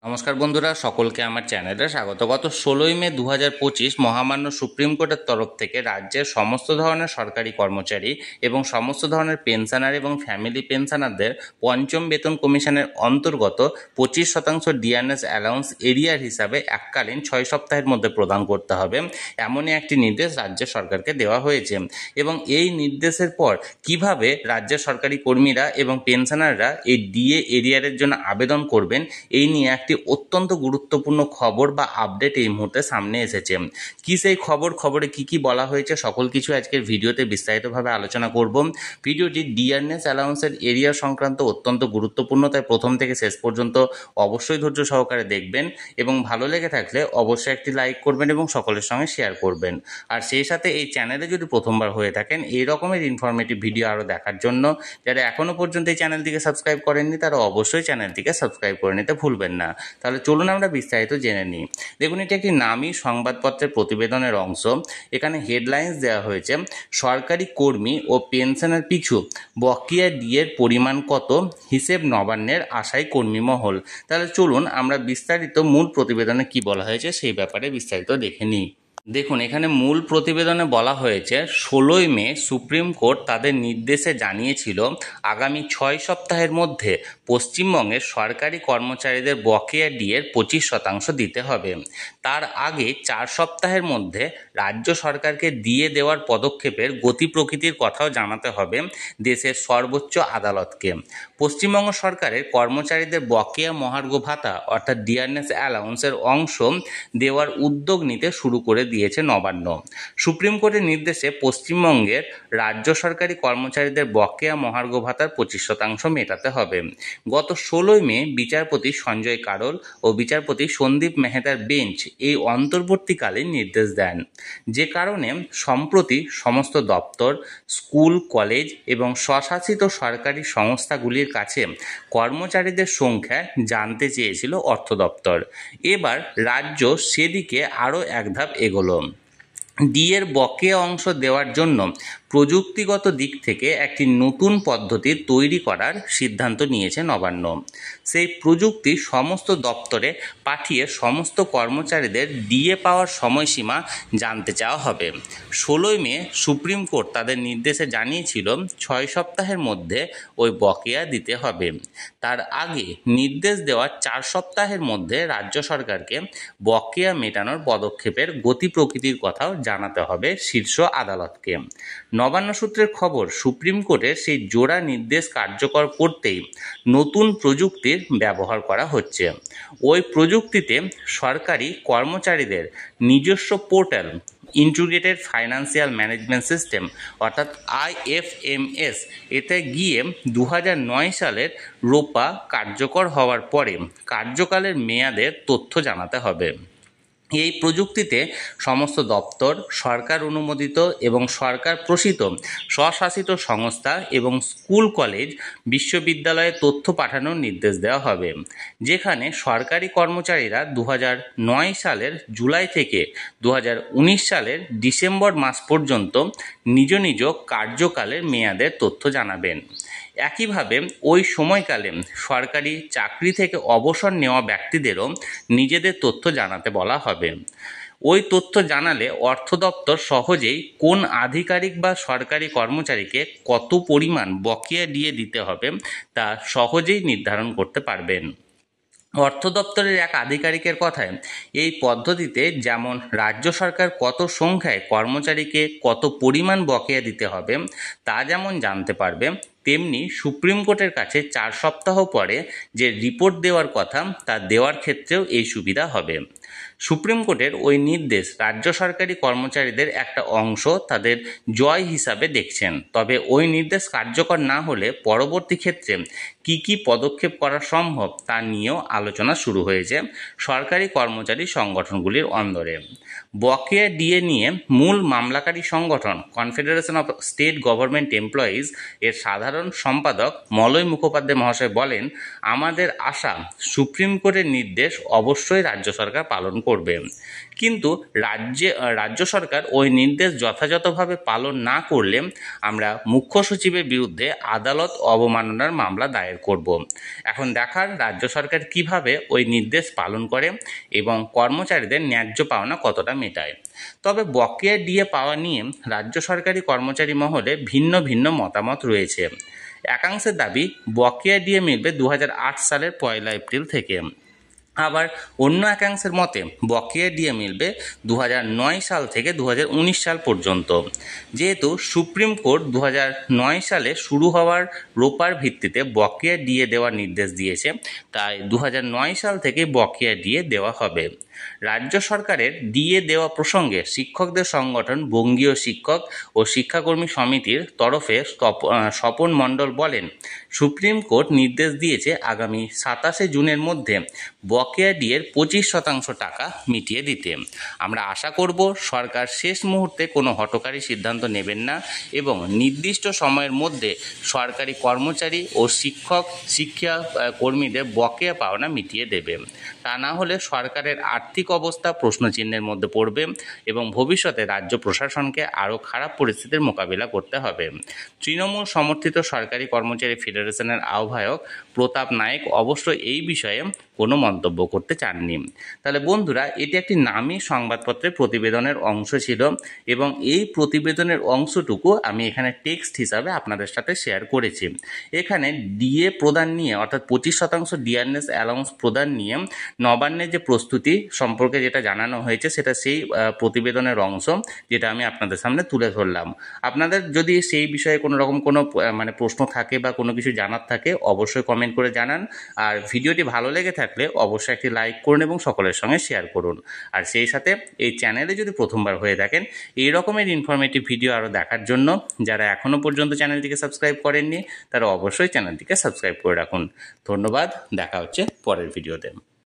নমস্কার বন্ধুরা, সকলকে আমার চ্যানেলে স্বাগত। গত 16ই মে 2025 মহামান্য সুপ্রিম কোর্টের তরফ থেকে রাজ্যের সমস্ত ধরনের সরকারি কর্মচারী এবং সমস্ত ধরনের পেনশনার এবং ফ্যামিলি পেনশনারদের পঞ্চম বেতন কমিশনের অন্তর্গত 25% ডিআরএস অ্যালাউন্স এরিয়ার হিসাবে এককালীন 6 সপ্তাহের মধ্যে প্রদান করতে হবে, এমনই একটি নির্দেশ রাজ্য সরকারকে দেওয়া হয়েছে। এবং এই নির্দেশের পর কিভাবে রাজ্যের সরকারি কর্মীরা এবং পেনশনাররা এই ডিএ এরিয়ারের জন্য আবেদন করবেন, এই নিয়ে একটি অত্যন্ত গুরুত্বপূর্ণ খবর বা আপডেট এই মুহূর্তে সামনে এসেছে। কি সেই খবরে কি বলা হয়েছে সকল কিছু আজকের ভিডিওতে বিস্তারিতভাবে আলোচনা করব। ভিডিওটি ডিআরএস অ্যালাউন্সের এরিয়া সংক্রান্ত অত্যন্ত গুরুত্বপূর্ণ, তাই প্রথম থেকে শেষ পর্যন্ত অবশ্যই ধৈর্য সহকারে দেখবেন এবং ভালো লেগে থাকলে অবশ্যই একটি লাইক করবেন এবং সকলের সঙ্গে শেয়ার করবেন। আর সেই সাথে এই চ্যানেলে যদি প্রথমবার হয়ে থাকেন এই রকমের ইনফরমেটিভ ভিডিও আরও দেখার জন্য যারা এখনও পর্যন্ত এই চ্যানেলটিকে সাবস্ক্রাইব করেননি তারা অবশ্যই চ্যানেলটিকে সাবস্ক্রাইব করে নিতে ভুলবেন না। তাহলে চলুন আমরা বিস্তারিত জেনে নিই। দেখুন, এটি একটি নামী সংবাদপত্রের প্রতিবেদনের অংশ। এখানে হেডলাইন্স দেওয়া হয়েছে, সরকারি কর্মী ও পেনশনের পিছু বকেয়া ডিএর পরিমাণ কত, হিসেব নবান্নের আশায় কর্মী মহল। তাহলে চলুন আমরা বিস্তারিত মূল প্রতিবেদনে কি বলা হয়েছে সেই ব্যাপারে বিস্তারিত দেখে নিই। দেখুন, এখানে মূল প্রতিবেদনে বলা হয়েছে 16ই মে সুপ্রিম কোর্ট তাদের নির্দেশে জানিয়েছিল আগামী 6 সপ্তাহের মধ্যে পশ্চিমবঙ্গের সরকারি কর্মচারীদের বকেয়া ডিএর 25% দিতে হবে। তার আগে 4 সপ্তাহের মধ্যে রাজ্য সরকারকে দিয়ে দেওয়ার পদক্ষেপের গতি প্রকৃতির কথাও জানাতে হবে দেশের সর্বোচ্চ আদালতকে। পশ্চিমবঙ্গ সরকারের কর্মচারীদের বকেয়া মহার্ঘ ভাতা অর্থাৎ ডিআরএস অ্যালাউন্সের অংশ দেওয়ার উদ্যোগ নিতে শুরু করে দিয়েছে নবান্ন। সুপ্রিম কোর্টের নির্দেশে পশ্চিমবঙ্গের রাজ্য সরকারি কর্মচারীদের বকেয়া মহার্ঘ ভাতার 25% মেটাতে হবে। গত 16ই মে বিচারপতি সঞ্জয় কারোল ও বিচারপতি সন্দীপ মেহতার বেঞ্চ এই অন্তর্বর্তীকালীন নির্দেশ দেন, যে কারণে সম্প্রতি সমস্ত দপ্তর, স্কুল, কলেজ এবং স্বশাসিত সরকারি সংস্থাগুলির কাছে কর্মচারীদের সংখ্যা জানতে চেয়েছিল অর্থ দপ্তর। এবার রাজ্য সেদিকে আরও এক ধাপ এগোলো। ডিএর বকেয়া অংশ দেওয়ার জন্য প্রযুক্তিগত দিক থেকে একটি নতুন পদ্ধতি তৈরি করার সিদ্ধান্ত নিয়েছে নবান্ন। সেই প্রযুক্তি সমস্ত দপ্তরে পাঠিয়ে সমস্ত কর্মচারীদের ডিএ পাওয়ার সময়সীমা জানতে চাওয়া হবে। 16ই মে সুপ্রিম কোর্ট তাদের নির্দেশে জানিয়েছিল 6 সপ্তাহের মধ্যে ওই বকেয়া দিতে হবে। তার আগে নির্দেশ দেওয়ার 4 সপ্তাহের মধ্যে রাজ্য সরকারকে বকেয়া মেটানোর পদক্ষেপের গতি প্রকৃতির কথাও জানাতে হবে শীর্ষ আদালতকে। নবান্ন সূত্রের খবর, সুপ্রিম কোর্টের সেই জোড়া নির্দেশ কার্যকর করতেই নতুন প্রযুক্তির ব্যবহার করা হচ্ছে। ওই প্রযুক্তিতে সরকারি কর্মচারীদের নিজস্ব portal integrated financial management system অর্থাৎ IFMS এতে গিয়ে 2009 সালের রোপা কার্যকর হওয়ার পরে কার্যকালের মেয়াদের তথ্য জানাতে হবে। এই প্রযুক্তিতে সমস্ত দপ্তর, সরকার অনুমোদিত এবং সরকার প্রসিত স্বশাসিত সংস্থা এবং স্কুল, কলেজ, বিশ্ববিদ্যালয়ে তথ্য পাঠানোর নির্দেশ দেওয়া হবে, যেখানে সরকারি কর্মচারীরা 2009 সালের জুলাই থেকে 2019 সালের ডিসেম্বর মাস পর্যন্ত নিজ নিজ কার্যকালের মেয়াদের তথ্য জানাবেন। একইভাবে ওই সময়কালে সরকারি চাকরি থেকে অবসর নেওয়া ব্যক্তিদেরও নিজেদের তথ্য জানাতে বলা হবে। ওই তথ্য জানালে অর্থ দপ্তর সহজেই কোন আধিকারিক বা সরকারি কর্মচারীকে কত পরিমাণ বকেয়া ডিএ দিতে হবে তা সহজেই নির্ধারণ করতে পারবেন। অর্থ দপ্তরের এক আধিকারিকের কথায়, এই পদ্ধতিতে যেমন রাজ্য সরকার কত সংখ্যায় কর্মচারীকে কত পরিমাণ বকেয়া দিতে হবে তা যেমন জানতে পারবে, তেমনি সুপ্রিম কোর্টের কাছে 4 সপ্তাহ পরে যে রিপোর্ট দেওয়ার কথা তা দেওয়ার ক্ষেত্রেও এই সুবিধা হবে। সুপ্রিম কোর্টের ওই নির্দেশ রাজ্য সরকারি কর্মচারীদের একটা অংশ তাদের জয় হিসাবে দেখছেন। তবে ওই নির্দেশ কার্যকর না হলে পরবর্তী ক্ষেত্রে কি পদক্ষেপ করা সম্ভব তা নিয়েও আলোচনা শুরু হয়েছে সরকারি কর্মচারী সংগঠনগুলির অন্দরে। বকেয়া ডিএ নিয়ে মূল মামলাকারী সংগঠন confederation of state government employees এর সাধারণ সম্পাদক মলয় মুখোপাধ্যায় মহাশয় বলেন, আমাদের আশা সুপ্রিম কোর্টের নির্দেশ অবশ্যই রাজ্য সরকার পালন করবে। করবে। কিন্তু রাজ্য সরকার ওই নির্দেশ যথাযথভাবে পালন না করলে আমরা মুখ্য সচিবের বিরুদ্ধে আদালত অবমাননার মামলা দায়ের করব। এখন দেখার রাজ্য সরকার কিভাবে ওই নির্দেশ পালন করে এবং কর্মচারীদের ন্যায্য পাওনা কতটা মেটায়। তবে বকেয়া ডিএ পাওয়া নিয়ে রাজ্য সরকারি কর্মচারী মহলে ভিন্ন ভিন্ন মতামত রয়েছে। একাংশের দাবি বকেয়া ডিএ মিলবে 2008 সালের 1 এপ্রিল থেকে। আবার অন্য একাংশের মতে বকেয়া ডিএ মিলবে 2009 সাল থেকে 2019 সাল পর্যন্ত। যেহেতু সুপ্রিম কোর্ট 2009 সালে শুরু হওয়ার রোপার ভিত্তিতে বকেয়া ডিএ দেওয়ার নির্দেশ দিয়েছে, তাই 2009 সাল থেকে বকেয়া ডিএ দেওয়া হবে। রাজ্য সরকারের ডিএ দেওয়া প্রসঙ্গে শিক্ষকদের সংগঠন বঙ্গীয় শিক্ষক ও শিক্ষাকর্মী সমিতির তরফে স্বপন মণ্ডল বলেন, সুপ্রিম কোর্ট নির্দেশ দিয়েছে আগামী 27 জুনের মধ্যে বকেয়া ডিএর 25% টাকা মিটিয়ে দিতে। আমরা আশা করব সরকার শেষ মুহূর্তে কোনো হঠকারী সিদ্ধান্ত নেবেন না এবং নির্দিষ্ট সময়ের মধ্যে সরকারি কর্মচারী ও শিক্ষা কর্মীদের বকেয়া পাওনা মিটিয়ে দেবে। তা না হলে সরকারের আর্থিক অবস্থা প্রশ্নচিহ্নের মধ্যে পড়বে এবং ভবিষ্যতে রাজ্য প্রশাসনকে আরও খারাপ পরিস্থিতির মোকাবিলা করতে হবে। তৃণমূল সমর্থিত সরকারি কর্মচারী ফেডারেশনের আহ্বায়ক প্রতাপ নায়েক অবশ্য এই বিষয়ে কোনো মন্তব্য করতে চাননি। তাহলে বন্ধুরা, এটি একটি নামী সংবাদপত্রের প্রতিবেদনের অংশ ছিল এবং এই প্রতিবেদনের অংশটুকু আমি এখানে টেক্সট হিসাবে আপনাদের সাথে শেয়ার করেছি। এখানে ডিএ প্রদান নিয়ে অর্থাৎ 25% ডিয়ারনেস অ্যালাউন্স প্রদান নিয়ে নবান্নের যে প্রস্তুতি সম্পর্কে যেটা জানানো হয়েছে সেটা সেই প্রতিবেদনের অংশ, যেটা আমি আপনাদের সামনে তুলে ধরলাম। আপনাদের যদি সেই বিষয়ে কোনো রকম কোনো প্রশ্ন থাকে বা কোনো কিছু জানার থাকে অবশ্যই কমেন্ট করে জানান। আর ভিডিওটি ভালো লেগে থাকলে অবশ্যই একটি লাইক করুন এবং সকলের সঙ্গে শেয়ার করুন। আর সেই সাথে এই চ্যানেলে যদি প্রথমবার হয়ে থাকেন এই রকমের ইনফরমেটিভ ভিডিও আরও দেখার জন্য যারা এখনও পর্যন্ত চ্যানেলটিকে সাবস্ক্রাইব করেননি তারা অবশ্যই চ্যানেলটিকে সাবস্ক্রাইব করে রাখুন। ধন্যবাদ, দেখা হচ্ছে পরের ভিডিওতে।